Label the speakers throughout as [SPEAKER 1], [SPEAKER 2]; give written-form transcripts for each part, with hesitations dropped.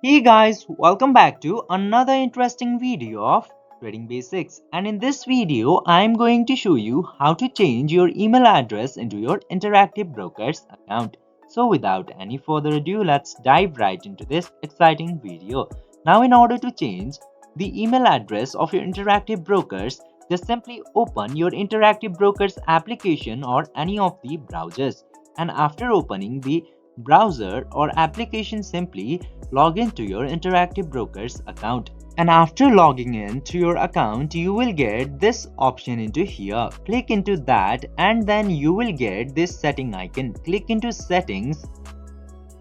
[SPEAKER 1] Hey guys, welcome back to another interesting video of Trading Basics, and in this video I am going to show you how to change your email address into your Interactive Brokers account. So without any further ado, let's dive right into this exciting video. Now in order to change the email address of your Interactive Brokers, just simply open your Interactive Brokers application or any of the browsers, and after opening the browser or application, simply log into your Interactive Brokers account. And after logging in to your account, you will get this option into here. Click into that and then you will get this setting icon. Click into settings.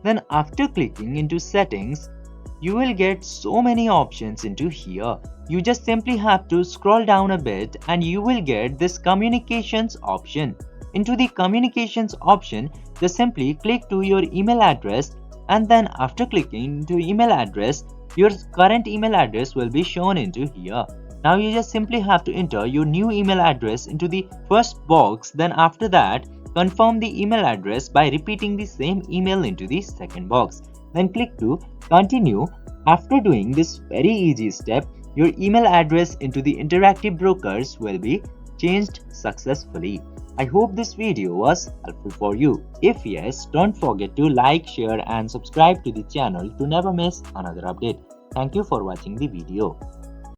[SPEAKER 1] Then after clicking into settings, you will get so many options into here. You just simply have to scroll down a bit and you will get this communications option. Into the communications option, just simply click to your email address, and then after clicking into email address, your current email address will be shown into here. Now you just simply have to enter your new email address into the first box. Then after that, confirm the email address by repeating the same email into the second box. Then click to continue. After doing this very easy step, your email address into the Interactive Brokers will be changed successfully. I hope this video was helpful for you. If yes, don't forget to like, share and subscribe to the channel to never miss another update. Thank you for watching the video.